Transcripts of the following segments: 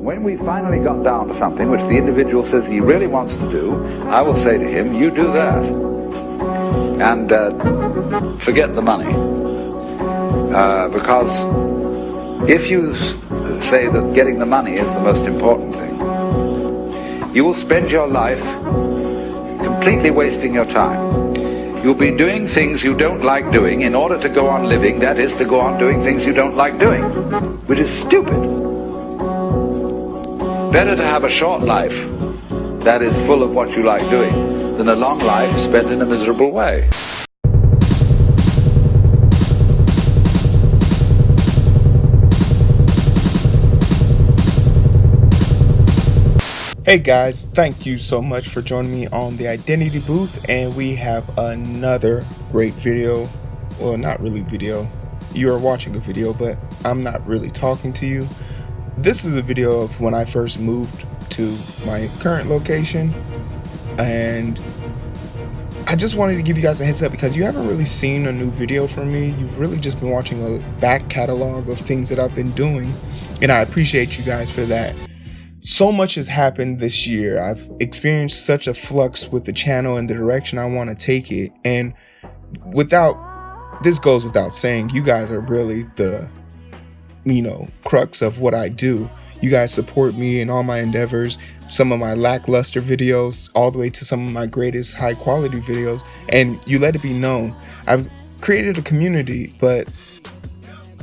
When we finally got down to something which the individual says he really wants to do, I will say to him, you do that. And forget the money. Because if you say that getting the money is the most important thing, you will spend your life completely wasting your time. You'll be doing things you don't like doing in order to go on living, that is, to go on doing things you don't like doing, which is stupid. Better to have a short life that is full of what you like doing than a long life spent in a miserable way. Hey guys, thank you so much for joining me on the Identity Booth, and we have another great video. Well, not really video. You are watching a video, but I'm not really talking to you. This is a video of when I first moved to my current location, and I just wanted to give you guys a heads up because you haven't really seen a new video from me. You've really just been watching a back catalog of things that I've been doing, and I appreciate you guys for that. So much has happened this year. I've experienced such a flux with the channel and the direction I want to take it. And this goes without saying, you guys are really the, crux of what I do. You guys support me in all my endeavors, some of my lackluster videos, all the way to some of my greatest high quality videos. And you let it be known, I've created a community, but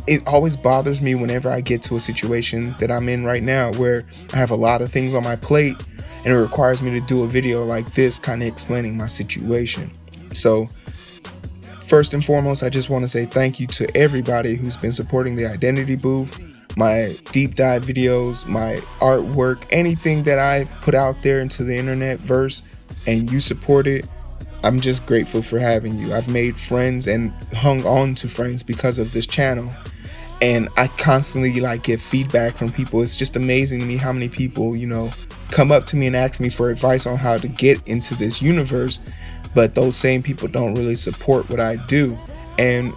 it always bothers me whenever I get to a situation that I'm in right now where I have a lot of things on my plate and it requires me to do a video like this kind of explaining my situation. So first and foremost, I just want to say thank you to everybody who's been supporting the Identity Booth, my deep dive videos, my artwork, anything that I put out there into the internet verse and you support it. I'm just grateful for having you. I've made friends and hung on to friends because of this channel. And I constantly get feedback from people. It's just amazing to me how many people, come up to me and ask me for advice on how to get into this universe. But those same people don't really support what I do. And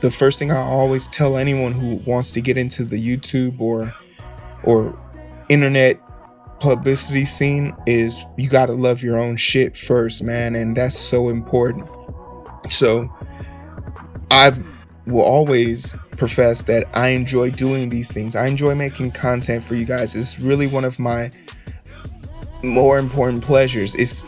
the first thing I always tell anyone who wants to get into the YouTube or internet publicity scene is you got to love your own shit first, man. And that's so important. So I will always profess that I enjoy doing these things. I enjoy making content for you guys. It's really one of my more important pleasures. It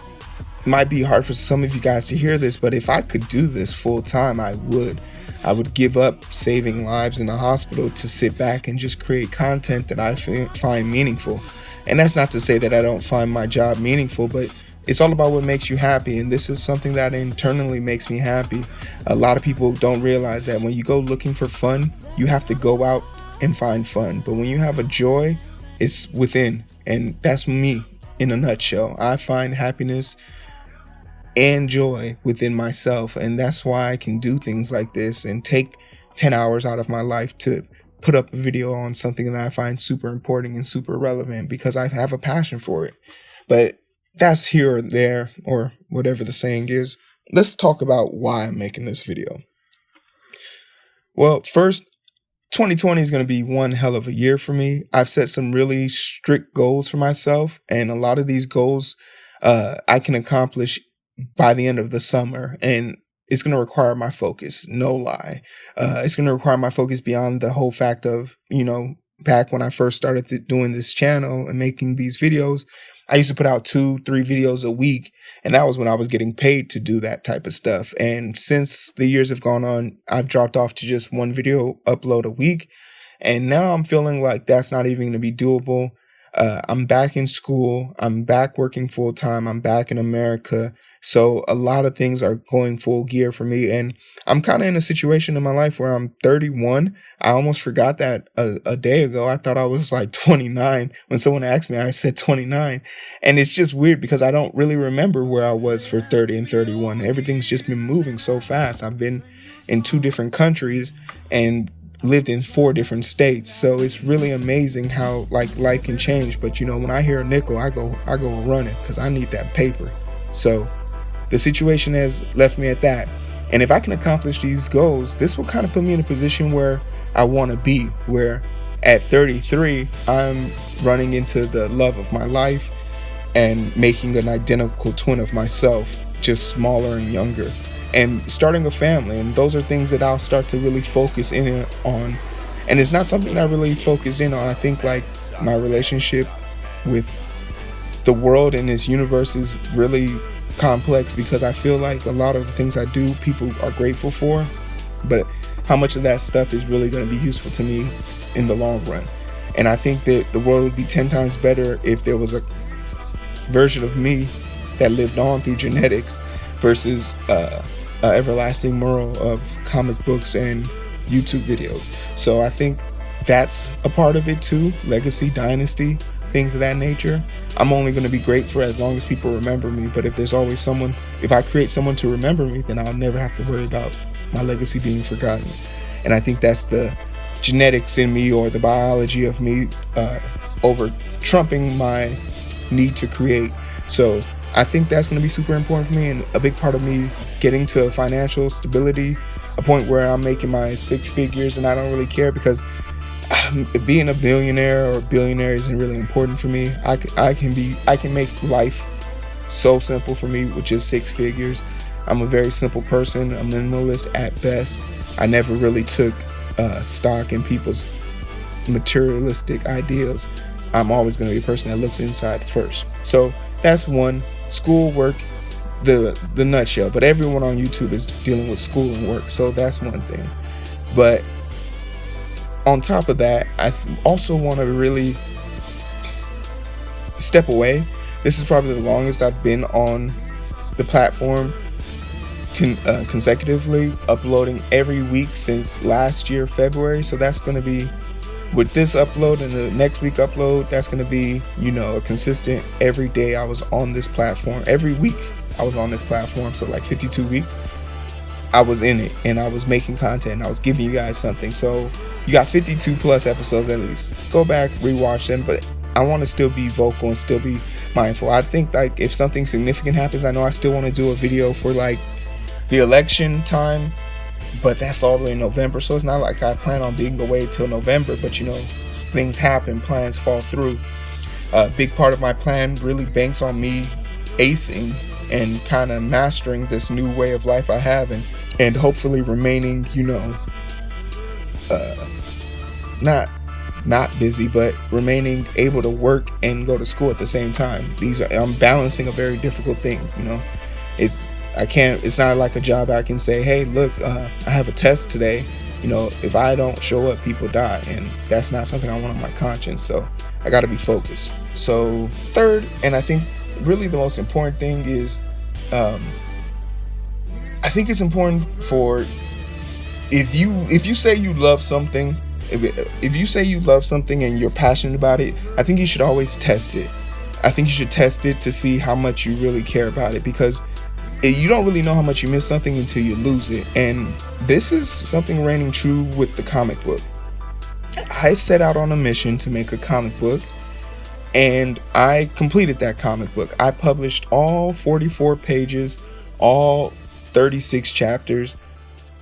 might be hard for some of you guys to hear this, but if I could do this full time, I would give up saving lives in the hospital to sit back and just create content that I find meaningful. And that's not to say that I don't find my job meaningful, but it's all about what makes you happy. And this is something that internally makes me happy. A lot of people don't realize that when you go looking for fun, you have to go out and find fun. But when you have a joy, it's within. And that's me in a nutshell. I find happiness and joy within myself. And that's why I can do things like this and take 10 hours out of my life to put up a video on something that I find super important and super relevant because I have a passion for it. But that's here or there, or whatever the saying is. Let's talk about why I'm making this video. Well, first, 2020 is going to be one hell of a year for me. I've set some really strict goals for myself, and a lot of these goals I can accomplish by the end of the summer, and it's going to require my focus, no lie. It's going to require my focus beyond the whole fact of, back when I first started doing this channel and making these videos, I used to put out 2-3 videos a week, and that was when I was getting paid to do that type of stuff. And since the years have gone on, I've dropped off to just 1 video upload a week, and now I'm feeling like that's not even going to be doable. I'm back in school. I'm back working full time. I'm back in America. So a lot of things are going full gear for me. And I'm kind of in a situation in my life where I'm 31. I almost forgot that a day ago. I thought I was like 29. When someone asked me, I said 29. And it's just weird because I don't really remember where I was for 30 and 31. Everything's just been moving so fast. I've been in 2 different countries and lived in 4 different states. So it's really amazing how life can change. But when I hear a nickel, I go running because I need that paper. So the situation has left me at that. And if I can accomplish these goals, this will kind of put me in a position where I want to be, where At 33, I'm running into the love of my life and making an identical twin of myself, just smaller and younger, and starting a family. And those are things that I'll start to really focus in on. And it's not something that I really focused in on. I think like my relationship with the world and this universe is really complex, because I feel like a lot of the things I do, people are grateful for, but how much of that stuff is really going to be useful to me in the long run. And I think that the world would be 10 times better if there was a version of me that lived on through genetics versus a everlasting moral of comic books and YouTube videos. So I think that's a part of it too. Legacy, dynasty, things of that nature. I'm only going to be great for as long as people remember me. But if there's always someone, if I create someone to remember me, then I'll never have to worry about my legacy being forgotten. And I think that's the genetics in me, or the biology of me, over trumping my need to create. So I think that's going to be super important for me, and a big part of me getting to financial stability, a point where I'm making my 6 figures and I don't really care, because being a billionaire or billionaire isn't really important for me. I can make life so simple for me with just 6 figures. I'm a very simple person, a minimalist at best. I never really took stock in people's materialistic ideals. I'm always going to be a person that looks inside first. So that's one. School, work, the nutshell. But everyone on YouTube is dealing with school and work, so that's one thing. But on top of that, I also want to really step away. This is probably the longest I've been on the platform consecutively, uploading every week since last year, February. So that's going to be, with this upload and the next week upload, that's going to be, a consistent every day I was on this platform. Every week I was on this platform. So like 52 weeks I was in it, and I was making content, and I was giving you guys something. So you got 52 plus episodes at least. Go back, rewatch them. But I want to still be vocal and still be mindful. I think like if something significant happens, I know I still want to do a video for like the election time, but that's all the way in November. So it's not like I plan on being away till November, but things happen, plans fall through. A big part of my plan really banks on me acing and kind of mastering this new way of life I have, and hopefully remaining, not busy, but remaining able to work and go to school at the same time. I'm balancing a very difficult thing. It's not like a job I can say, hey, look, I have a test today. If I don't show up, people die. And that's not something I want on my conscience. So I got to be focused. So third, and I think really the most important thing is, I think it's important for, if you say you love something, if you say you love something and you're passionate about it, I think you should always test it. I think you should test it to see how much you really care about it, because you don't really know how much you miss something until you lose it. And this is something reigning true with the comic book. I set out on a mission to make a comic book, and I completed that comic book. I published all 44 pages, all 36 chapters.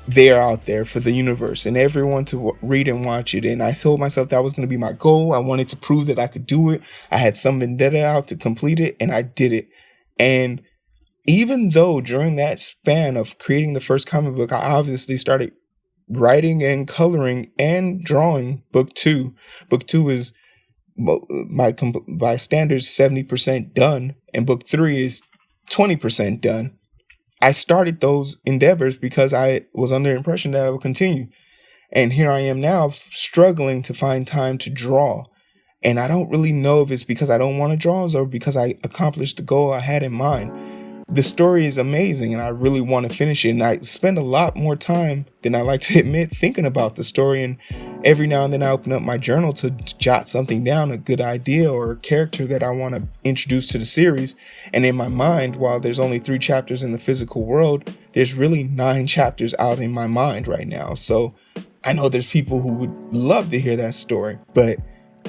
They're out there for the universe and everyone to read and watch it. And I told myself that was going to be my goal. I wanted to prove that I could do it. I had some vendetta out to complete it, and I did it. And even though during that span of creating the first comic book, I obviously started writing and coloring and drawing book 2. Book 2 is by standards 70% done, and book 3 is 20% done. I started those endeavors because I was under the impression that I would continue. And here I am now struggling to find time to draw. And I don't really know if it's because I don't want to draw or because I accomplished the goal I had in mind. The story is amazing, and I really want to finish it. And I spend a lot more time than I like to admit thinking about the story. And every now and then I open up my journal to jot something down, a good idea or a character that I want to introduce to the series. And in my mind, while there's only 3 chapters in the physical world, there's really 9 chapters out in my mind right now. So I know there's people who would love to hear that story, but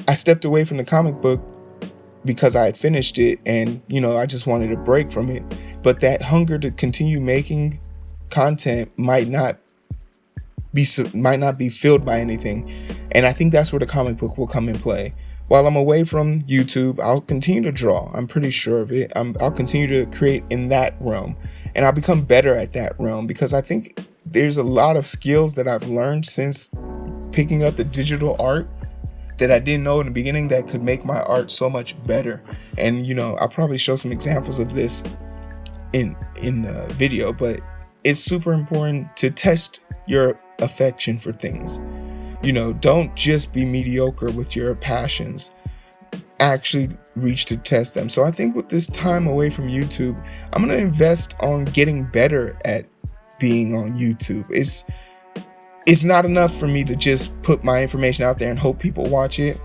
I stepped away from the comic book because I had finished it, and I just wanted a break from it. But that hunger to continue making content might not be filled by anything. And I think that's where the comic book will come in play. While I'm away from YouTube, I'll continue to draw. I'm pretty sure of it. I'll continue to create in that realm, and I'll become better at that realm, because I think there's a lot of skills that I've learned since picking up the digital art that I didn't know in the beginning that could make my art so much better. And I'll probably show some examples of this in the video, but it's super important to test your affection for things. Don't just be mediocre with your passions. Actually reach to test them. So I think with this time away from YouTube, I'm going to invest on getting better at being on YouTube. It's not enough for me to just put my information out there and hope people watch it.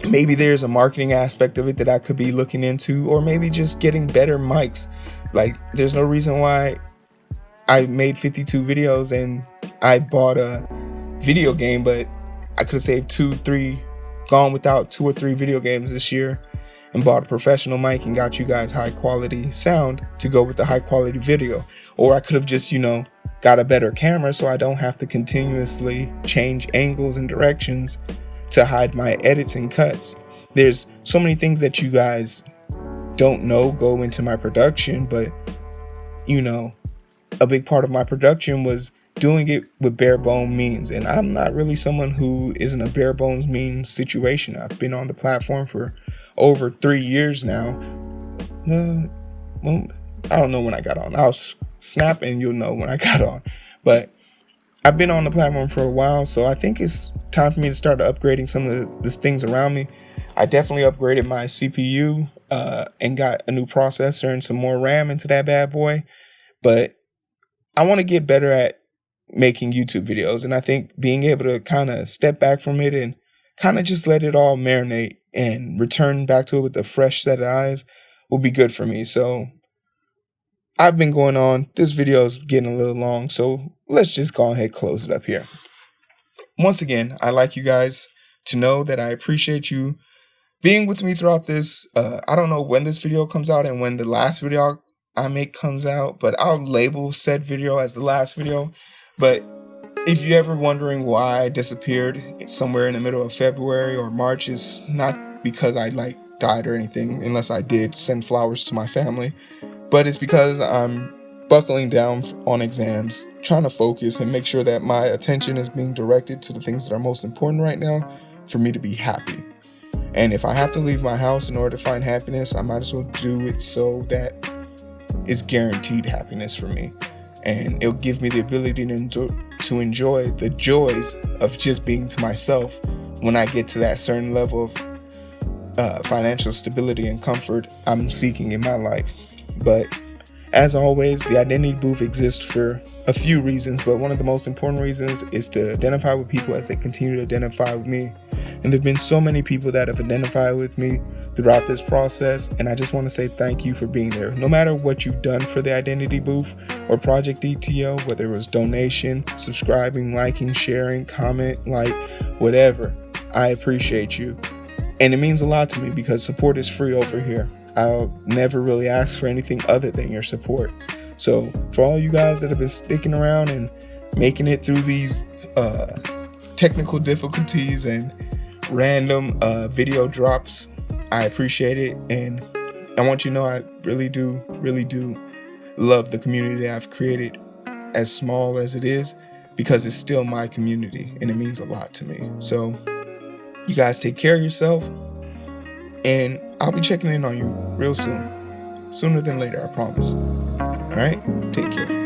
Maybe there's a marketing aspect of it that I could be looking into, or maybe just getting better mics. Like, there's no reason why I made 52 videos and I bought a video game, but I could have saved gone without 2 or 3 video games this year and bought a professional mic and got you guys high quality sound to go with the high quality video. Or I could have just, got a better camera so I don't have to continuously change angles and directions to hide my edits and cuts. There's so many things that you guys don't know go into my production, but a big part of my production was doing it with bare bones means, and I'm not really someone who is in a bare bones means situation. I've been on the platform for over 3 years now. Well, I don't know when I got on. I'll snap and you'll know when I got on. But I've been on the platform for a while, so I think it's time for me to start upgrading some of the things around me. I definitely upgraded my CPU and got a new processor and some more RAM into that bad boy. But I want to get better at making YouTube videos, and I think being able to kind of step back from it and kind of just let it all marinate and return back to it with a fresh set of eyes will be good for me. So I've been going on. This video is getting a little long, so let's just go ahead and close it up here. Once again, I'd like you guys to know that I appreciate you being with me throughout this. I don't know when this video comes out and when the last video I make comes out, but I'll label said video as the last video. But if you're ever wondering why I disappeared somewhere in the middle of February or March, it's not because I died or anything, unless I did send flowers to my family. But it's because I'm buckling down on exams, trying to focus and make sure that my attention is being directed to the things that are most important right now for me to be happy. And if I have to leave my house in order to find happiness, I might as well do it so that it's guaranteed happiness for me. And it'll give me the ability to enjoy the joys of just being to myself when I get to that certain level of financial stability and comfort I'm seeking in my life. But as always, the identity booth exists for a few reasons, but one of the most important reasons is to identify with people as they continue to identify with me. And there have been so many people that have identified with me throughout this process, and I just want to say thank you for being there. No matter what you've done for the identity booth or Project ETO, whether it was donation, subscribing, liking, sharing, comment, whatever, I appreciate you. And it means a lot to me because support is free over here. I'll never really ask for anything other than your support. So for all you guys that have been sticking around and making it through these technical difficulties and random video drops, I appreciate it. And I want you to know I really do love the community that I've created, as small as it is, because it's still my community and it means a lot to me. So you guys take care of yourself, and I'll be checking in on you real soon. Sooner than later, I promise. All right? Take care.